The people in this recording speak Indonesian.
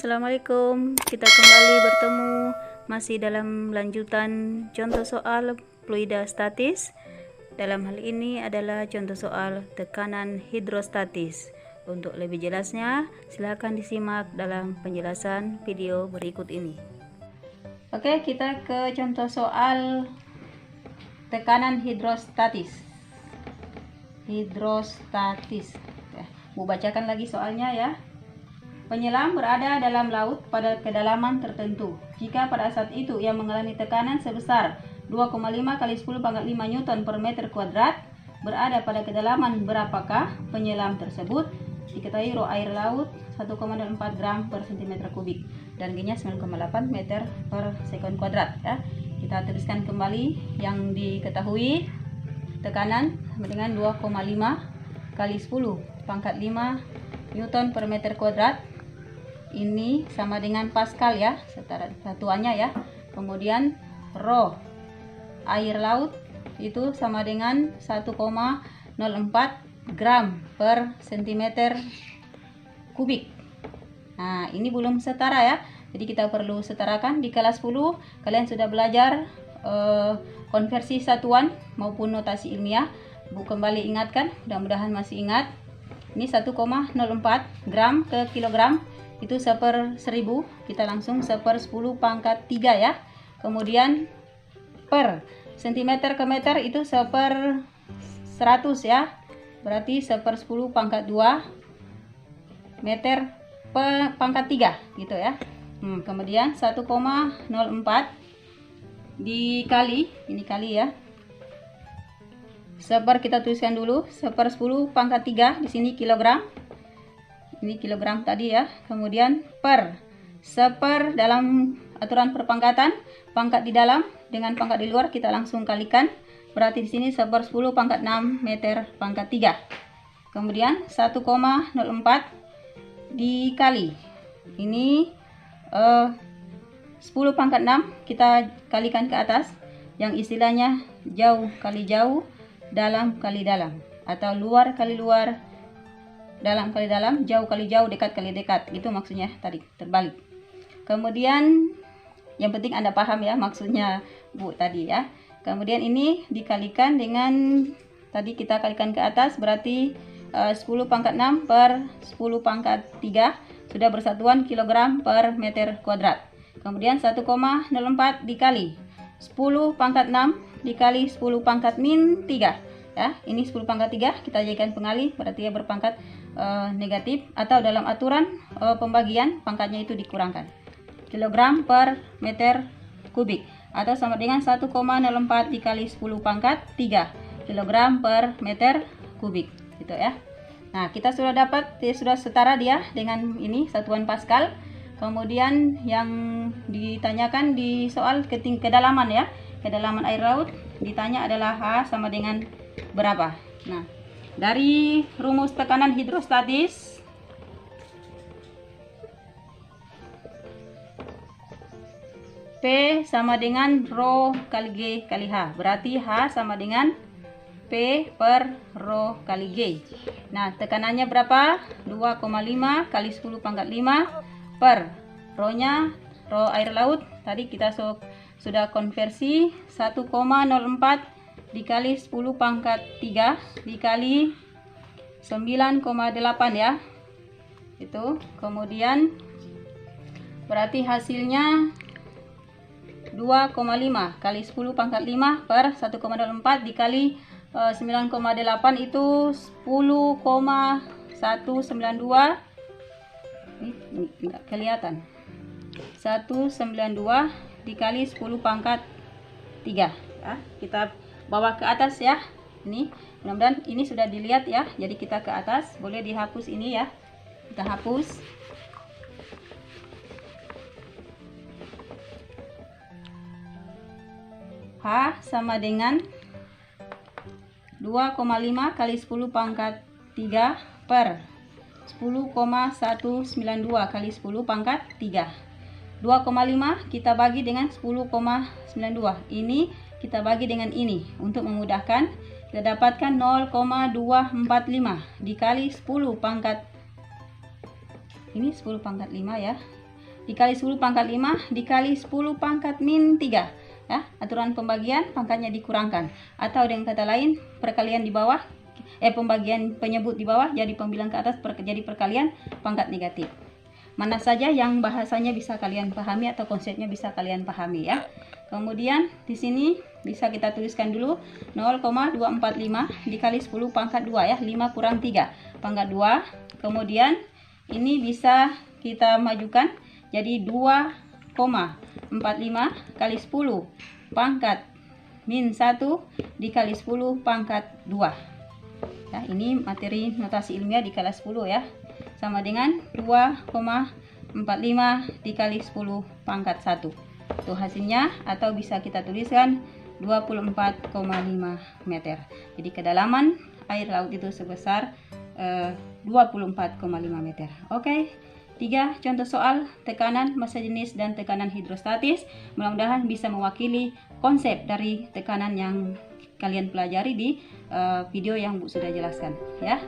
Assalamualaikum, kita kembali bertemu masih dalam lanjutan contoh soal fluida statis. Dalam hal ini adalah contoh soal tekanan hidrostatis. Untuk lebih jelasnya, silakan disimak dalam penjelasan video berikut ini. Oke, kita ke contoh soal tekanan hidrostatis. Mau bacakan lagi soalnya ya. Penyelam berada dalam laut pada kedalaman tertentu. Jika pada saat itu ia mengalami tekanan sebesar 2,5 kali 10 pangkat 5 Newton per meter kuadrat, berada pada kedalaman berapakah penyelam tersebut? Diketahui rho air laut 1,04 gram per cm kubik dan G-nya 9,8 meter per sekon kuadrat ya. Kita tuliskan kembali yang diketahui. Tekanan sama dengan 2,5 kali 10 pangkat 5 Newton per meter kuadrat. Ini sama dengan Pascal ya, satuannya ya. Kemudian rho air laut itu sama dengan 1,04 gram per cm kubik. Nah, ini belum setara ya. Jadi kita perlu setarakan. Di kelas 10 kalian sudah belajar konversi satuan maupun notasi ilmiah. Bu kembali ingatkan, mudah-mudahan masih ingat. Ini 1,04 gram ke kilogram itu 1/1000, kita langsung 1/10 pangkat 3 ya. Kemudian per cm ke meter itu 1/100 ya, berarti 1/10 pangkat 2 meter per pangkat 3 gitu ya. Kemudian 1,04 dikali, ini kali ya, kita tuliskan dulu 1/10 pangkat 3, di sini kilogram. Ini kilogram tadi ya. Kemudian per dalam aturan perpangkatan, pangkat di dalam dengan pangkat di luar kita langsung kalikan. Berarti di sini 1/10 pangkat 6 meter pangkat 3. Kemudian 1,04 dikali. Ini 10 pangkat 6 kita kalikan ke atas, yang istilahnya jauh kali jauh, dalam kali dalam, atau luar kali luar, dalam kali dalam, jauh kali jauh, dekat kali dekat. Itu maksudnya tadi, terbalik. Kemudian yang penting Anda paham ya maksudnya Bu tadi ya. Kemudian ini dikalikan dengan tadi kita kalikan ke atas, berarti 10 pangkat 6 per 10 pangkat 3 sudah bersatuan kilogram per meter kuadrat. Kemudian 1,04 dikali 10 pangkat 6 dikali 10 pangkat min 3 ya. Ini 10 pangkat 3 kita jadikan pengalih, berarti ya berpangkat negatif, atau dalam aturan pembagian pangkatnya itu dikurangkan, kilogram per meter kubik, atau sama dengan 1,04 dikali 10 pangkat 3 kilogram per meter kubik gitu ya. Nah, kita sudah dapat, sudah setara dia dengan ini satuan Pascal. Kemudian yang ditanyakan di soal kedalaman ya, kedalaman air laut ditanya adalah H sama dengan berapa. Nah, dari rumus tekanan hidrostatis, P sama dengan rho kali G kali H, berarti H sama dengan P per rho kali G. Nah, tekanannya berapa? 2,5 kali 10 pangkat 5 per rho-nya, rho air laut tadi kita sudah konversi 1,04 dikali 10 pangkat 3 dikali 9,8 ya. Itu. Kemudian berarti hasilnya 2,5 kali 10 pangkat 5 per 1,04 dikali 9,8 itu 10,192. Ini enggak kelihatan. 192 dikali 10 pangkat 3 ya. Kita bawa ke atas ya. Ini mudah-mudahan ini sudah dilihat ya. Jadi kita ke atas, boleh dihapus ini ya. Kita hapus. H sama dengan 2,5 kali 10 pangkat 3 per 10,192 kali 10 pangkat 3. 2,5 kita bagi dengan 10,92. Ini kita bagi dengan ini. Untuk memudahkan, kita dapatkan 0,245 dikali 10 pangkat, ini 10 pangkat 5 ya, dikali 10 pangkat 5 dikali 10 pangkat min 3. Ya, aturan pembagian pangkatnya dikurangkan. Atau dengan kata lain, perkalian di bawah, pembagian penyebut di bawah jadi pembilang ke atas, jadi perkalian pangkat negatif. Mana saja yang bahasanya bisa kalian pahami atau konsepnya bisa kalian pahami ya. Kemudian di sini bisa kita tuliskan dulu 0,245 dikali 10 pangkat 2 ya, 5 kurang 3 pangkat 2. Kemudian ini bisa kita majukan jadi 2,45 kali 10 pangkat min 1 dikali 10 pangkat 2. Ya, ini materi notasi ilmiah di kelas 10 ya. Sama dengan 2,45 dikali 10 pangkat 1. Itu hasilnya, atau bisa kita tuliskan 24,5 meter. Jadi kedalaman air laut itu sebesar 24,5 meter. Oke. 3 contoh soal tekanan, massa jenis, dan tekanan hidrostatis. Mudah-mudahan bisa mewakili konsep dari tekanan yang kalian pelajari di video yang Bu sudah jelaskan ya.